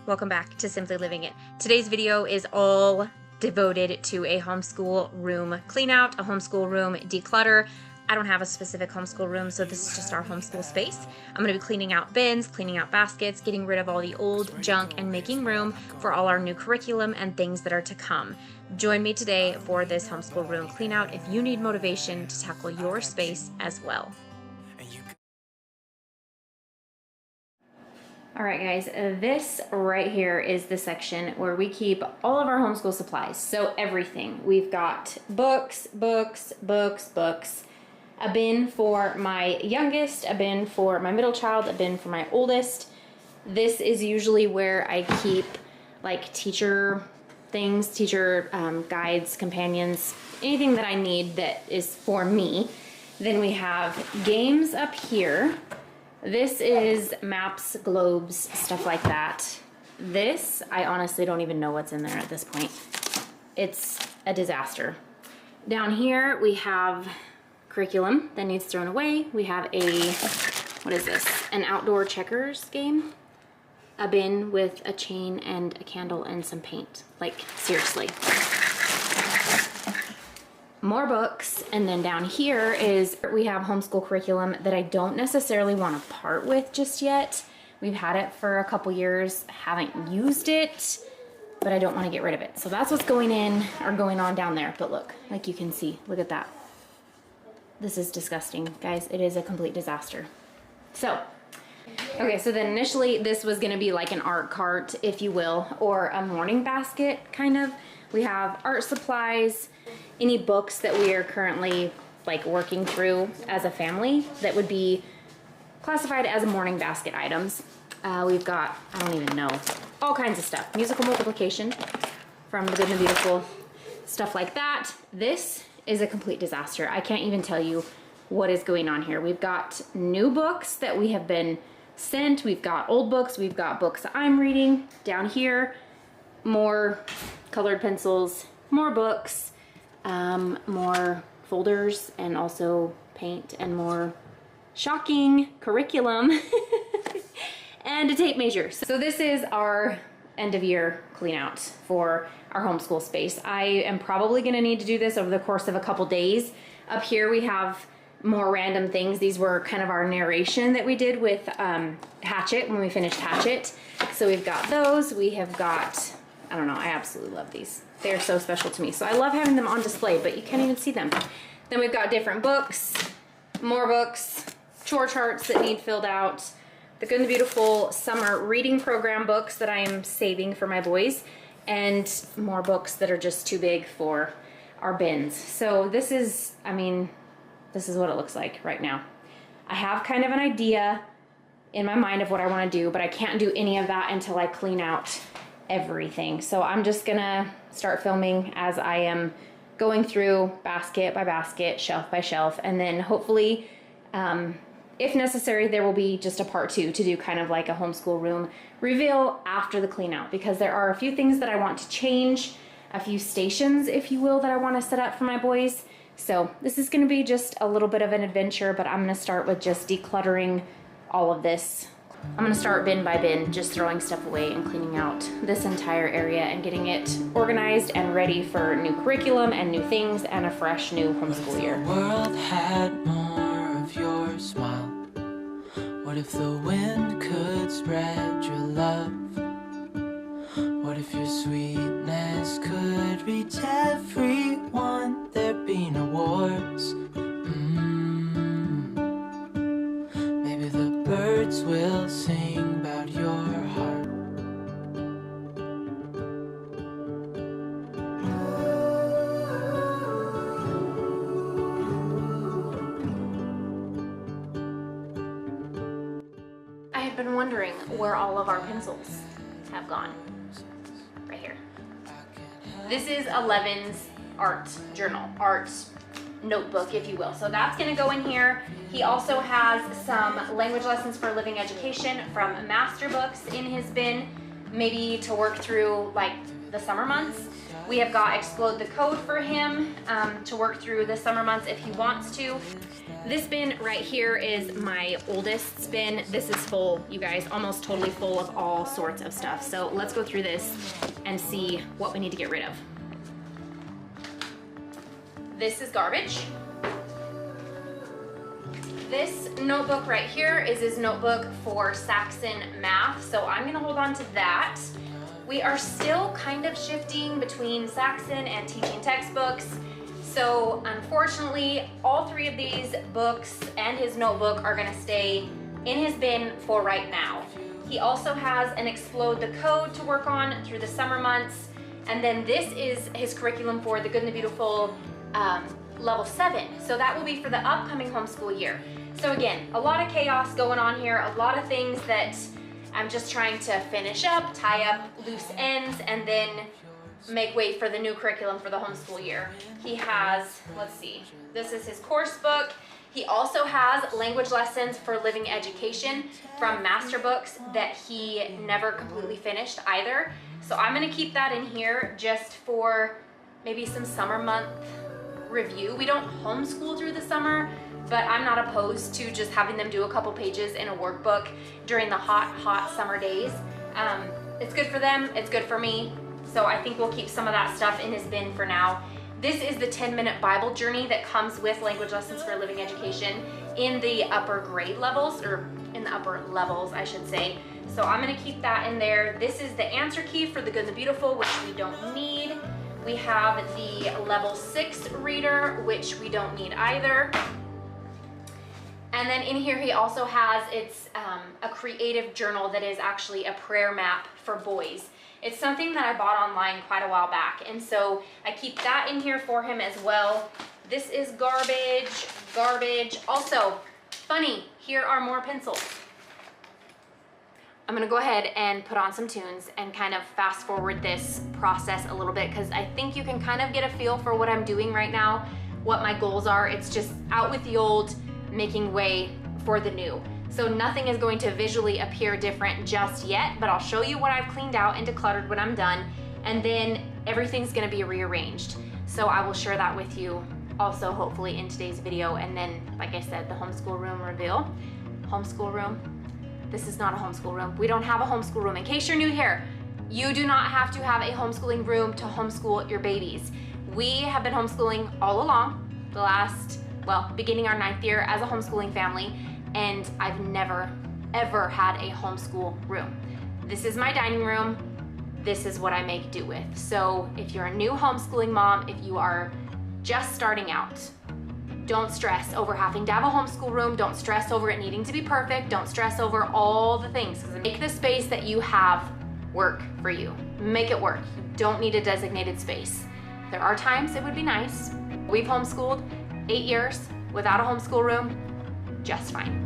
welcome back to Simply Living It. Today's video is all devoted to a homeschool room clean out, a homeschool room declutter. I don't have a specific homeschool room, so this is just our homeschool space. I'm going to be cleaning out bins, cleaning out baskets, getting rid of all the old junk, and making room for all our new curriculum and things that are to come. Join me today for this homeschool room clean out if you need motivation to tackle your space as well. All right, guys, this right here is the section where we keep all of our homeschool supplies. So everything. We've got books, a bin for my youngest, a bin for my middle child, a bin for my oldest. This is usually where I keep like teacher things, teacher guides, companions, anything that I need that is for me. Then we have games up here. This is maps, globes, stuff like that. This, I honestly don't even know what's in there at this point. It's a disaster. Down here we have curriculum that needs thrown away. We have a, what is this? An outdoor checkers game. A bin with a chain and a candle and some paint. Like, seriously. More books, and then down here is we have homeschool curriculum that I don't necessarily want to part with just yet. We've had it for a couple years, haven't used it, but I don't want to get rid of it. So that's what's going in or going on down there. But look, like you can see, look at that. This is disgusting, guys. It is a complete disaster. So, okay, so then initially this was going to be like an art cart, if you will, or a morning basket kind of. We have art supplies, any books that we are currently like working through as a family that would be classified as morning basket items. We've got, I don't even know, all kinds of stuff. Musical multiplication from The Good and the Beautiful, stuff like that. This is a complete disaster. I can't even tell you what is going on here. We've got new books that we have been sent. We've got old books. We've got books I'm reading. Down here, more colored pencils, more books, more folders, and also paint, and more shocking curriculum, and a tape measure. So this is our end of year clean out for our homeschool space. I am probably gonna need to do this over the course of a couple days. Up here we have more random things. These were kind of our narration that we did with Hatchet when we finished Hatchet. So we've got those. We have got, I don't know, I absolutely love these. They're so special to me. So I love having them on display, but you can't even see them. Then we've got different books, more books, chore charts that need filled out, the Good and the Beautiful summer reading program books that I am saving for my boys, and more books that are just too big for our bins. So this is, I mean, this is what it looks like right now. I have kind of an idea in my mind of what I want to do, but I can't do any of that until I clean out everything. So I'm just gonna start filming as I am going through basket by basket, shelf by shelf, and then hopefully, if necessary, there will be just a part 2 to do kind of like a homeschool room reveal after the clean out, because there are a few things that I want to change, a few stations, if you will, that I want to set up for my boys. So this is going to be just a little bit of an adventure, but I'm going to start with just decluttering all of this. I'm going to start bin by bin, just throwing stuff away and cleaning out this entire area and getting it organized and ready for new curriculum and new things and a fresh new homeschool year. What if the world had more of your smile? What if the wind could spread your love? What if your sweetness could reach everyone? There'd be no wars. Maybe the birds will sing about your heart. I have been wondering where all of our pencils have gone. Right here. This is Eleven's art journal, art notebook, if you will. So that's gonna go in here. He also has some language lessons for living education from master books in his bin, maybe to work through like the summer months. We have got Explode the Code for him to work through the summer months if he wants to. This bin right here is my oldest bin. This is full, you guys, almost totally full of all sorts of stuff. So let's go through this and see what we need to get rid of. This is garbage. This notebook right here is his notebook for Saxon math, so I'm gonna hold on to that. We are still kind of shifting between Saxon and teaching textbooks. So unfortunately, all three of these books and his notebook are gonna stay in his bin for right now. He also has an Explode the Code to work on through the summer months. And then this is his curriculum for the Good and the Beautiful level 7. So that will be for the upcoming homeschool year. So again, a lot of chaos going on here, a lot of things that I'm just trying to finish up, tie up loose ends, and then make way for the new curriculum for the homeschool year. He has, let's see, this is his course book. He also has language lessons for living education from master books that he never completely finished either. So I'm gonna keep that in here just for maybe some summer month review. We don't homeschool through the summer, but I'm not opposed to just having them do a couple pages in a workbook during the hot summer days. It's good for them, it's good for me. So I think we'll keep some of that stuff in his bin for now. This is the 10-minute Bible journey that comes with language lessons for living education in the upper grade levels, or in the upper levels, I should say. So I'm gonna keep that in there. This is the answer key for the Good and the Beautiful, which we don't need. We have the level 6 reader, which we don't need either. And then in here he also has, it's a creative journal that is actually a prayer map for boys. It's something that I bought online quite a while back, and so I keep that in here for him as well. This is garbage, garbage. Also, funny, here are more pencils. I'm gonna go ahead and put on some tunes and kind of fast forward this process a little bit, because I think you can kind of get a feel for what I'm doing right now, what my goals are. It's just out with the old, making way for the new. So nothing is going to visually appear different just yet, but I'll show you what I've cleaned out and decluttered when I'm done, and then everything's gonna be rearranged. So I will share that with you also hopefully in today's video. And then, like I said, the homeschool room reveal. Homeschool room, this is not a homeschool room. We don't have a homeschool room. In case you're new here, you do not have to have a homeschooling room to homeschool your babies. We have been homeschooling all along, the last, well, beginning our 9th year as a homeschooling family, and I've never, ever had a homeschool room. This is my dining room. This is what I make do with. So if you're a new homeschooling mom, if you are just starting out, don't stress over having to have a homeschool room. Don't stress over it needing to be perfect. Don't stress over all the things. Make the space that you have work for you. Make it work. You don't need a designated space. There are times it would be nice. We've homeschooled 8 years without a homeschool room, just fine.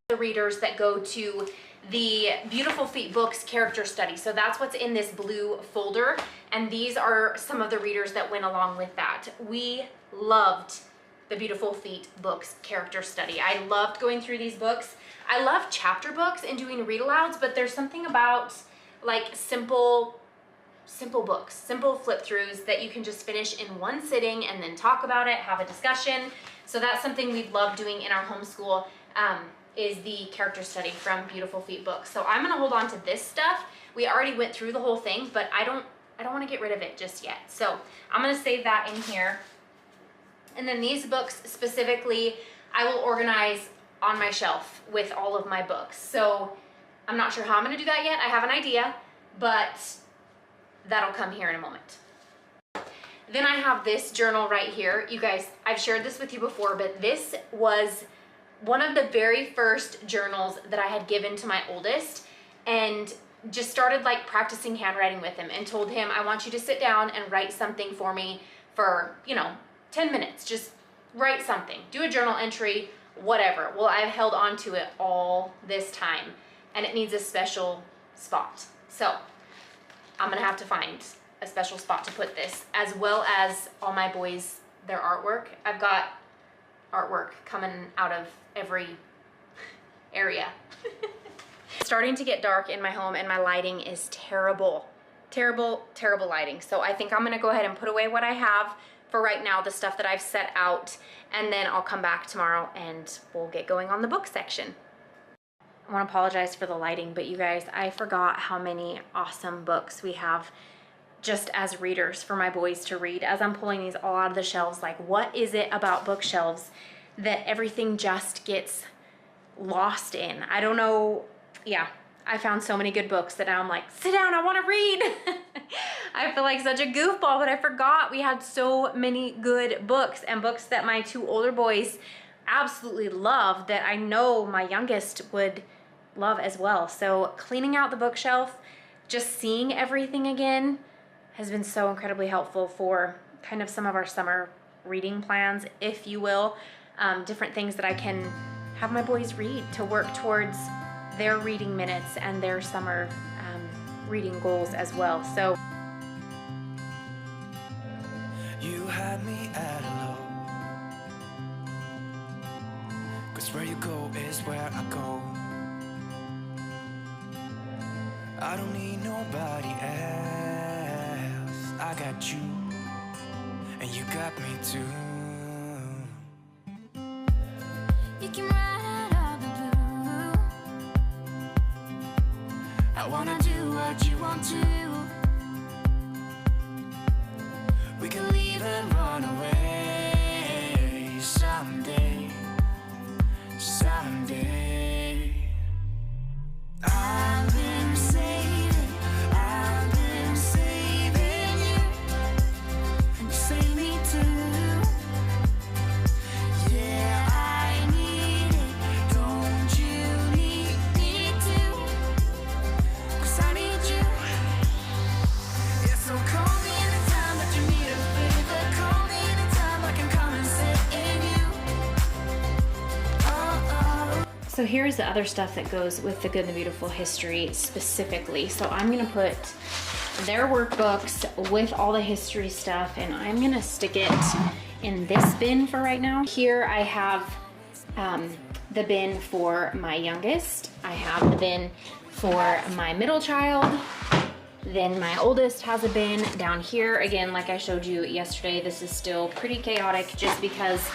The readers that go to the Beautiful Feet books character study. So that's what's in this blue folder, and these are some of the readers that went along with that. We loved the Beautiful Feet books character study. I loved going through these books. I love chapter books and doing read alouds, but there's something about like simple books, simple flip throughs that you can just finish in one sitting and then talk about it, have a discussion. So that's something we love doing in our homeschool. is the character study from Beautiful Feet books. So I'm gonna hold on to this stuff. We already went through the whole thing, but I don't want to get rid of it just yet. So I'm gonna save that in here. And then these books specifically, I will organize on my shelf with all of my books. So I'm not sure how I'm gonna do that yet. I have an idea, but that'll come here in a moment. Then I have this journal right here. You guys, I've shared this with you before, but this was one of the very first journals that I had given to my oldest, and just started like practicing handwriting with him and told him, I want you to sit down and write something for me for, 10 minutes. Just write something, do a journal entry, whatever. Well, I've held on to it all this time, and it needs a special spot. So I'm gonna have to find a special spot to put this, as well as all my boys, their artwork. I've got artwork coming out of every area. It's starting to get dark in my home and my lighting is terrible. Terrible, terrible lighting. So I think I'm gonna go ahead and put away what I have for right now, the stuff that I've set out, and then I'll come back tomorrow and we'll get going on the book section. I want to apologize for the lighting, but you guys, I forgot how many awesome books we have just as readers for my boys to read. As I'm pulling these all out of the shelves, like, what is it about bookshelves that everything just gets lost in? I don't know. Yeah, I found so many good books that now I'm like, sit down, I want to read. I feel like such a goofball, but I forgot we had so many good books, and books that my two older boys absolutely love that I know my youngest would love as well. So cleaning out the bookshelf, just seeing everything again, has been so incredibly helpful for kind of some of our summer reading plans, if you will. Different things that I can have my boys read to work towards their reading minutes and their summer reading goals as well. So You had me at hello, 'cause where you go is where I go. I don't need nobody else. I got you, and you got me too. You can ride out of the blue. I wanna do what you want to. We can leave and run away someday, someday. I've been saving you, and you save me too. Yeah, I need it, don't you need me too? 'Cause I need you. Yeah, so call me anytime that you need a favor. Call me anytime I can come and sit in you. Oh. So here's the other stuff that goes with the Good and the Beautiful history specifically. So I'm gonna put their workbooks with all the history stuff, and I'm gonna stick it in this bin for right now. Here I have the bin for my youngest. I have the bin for my middle child. Then my oldest has a bin down here. Again, like I showed you yesterday, this is still pretty chaotic just because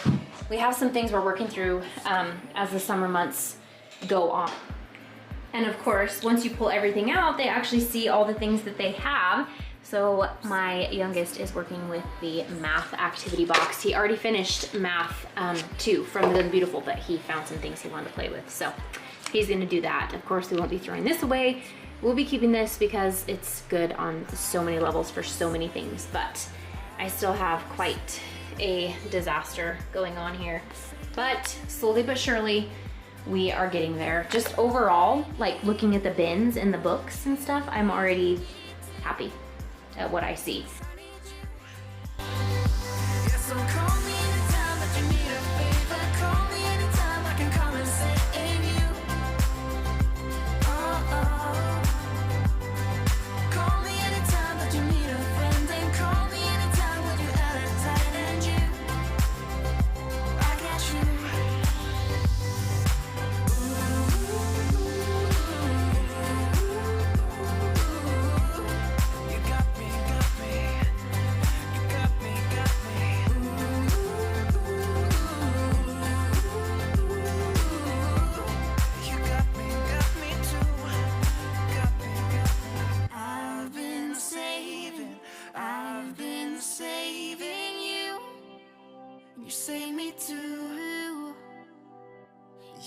we have some things we're working through as the summer months go on. And of course, once you pull everything out, they actually see all the things that they have. So my youngest is working with the math activity box. He already finished math 2 from the Good and Beautiful, but he found some things he wanted to play with. So he's gonna do that. Of course, we won't be throwing this away. We'll be keeping this because it's good on so many levels for so many things, but I still have quite a disaster going on here. But slowly but surely, we are getting there. Just overall, like looking at the bins and the books and stuff, I'm already happy at what I see. Yeah, so call me anytime that you need a favor. Call me anytime I can come and sit in you. Oh. Call me anytime that you need a friend, and call me anytime when you're at a tight end. I got you. You got me, got me.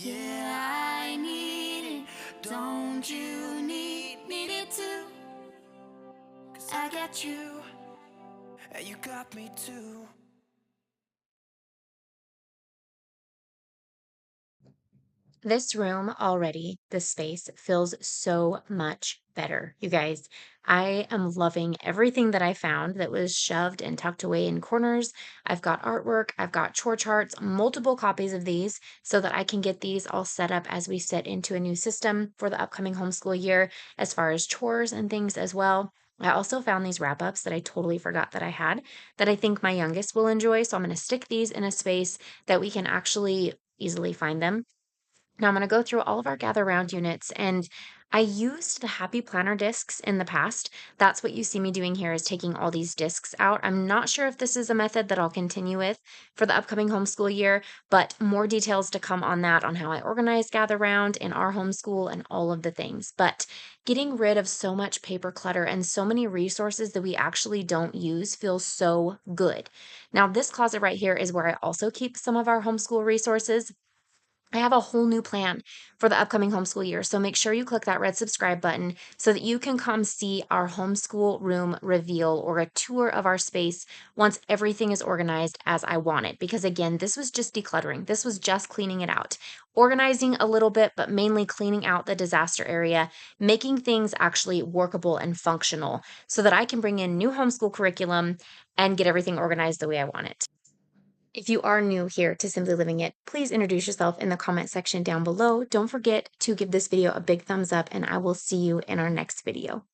Yeah, I need it. Don't you need it too? 'Cause I got you, and you got me too. This room already, this space feels so much better. You guys, I am loving everything that I found that was shoved and tucked away in corners. I've got artwork, I've got chore charts, multiple copies of these so that I can get these all set up as we set into a new system for the upcoming homeschool year, as far as chores and things as well. I also found these wrap ups that I totally forgot that I had that I think my youngest will enjoy. So I'm going to stick these in a space that we can actually easily find them. Now I'm going to go through all of our gather round units, and I used the happy planner discs in the past. That's what you see me doing here, is taking all these discs out. I'm not sure if this is a method that I'll continue with for the upcoming homeschool year, but more details to come on that, on how I organize gather round in our homeschool and all of the things. But getting rid of so much paper clutter and so many resources that we actually don't use feels so good. Now this closet right here is where I also keep some of our homeschool resources. I have a whole new plan for the upcoming homeschool year. So make sure you click that red subscribe button so that you can come see our homeschool room reveal, or a tour of our space, once everything is organized as I want it. Because again, this was just decluttering. This was just cleaning it out, organizing a little bit, but mainly cleaning out the disaster area, making things actually workable and functional so that I can bring in new homeschool curriculum and get everything organized the way I want it. If you are new here to Simply Living It, please introduce yourself in the comment section down below. Don't forget to give this video a big thumbs up, and I will see you in our next video.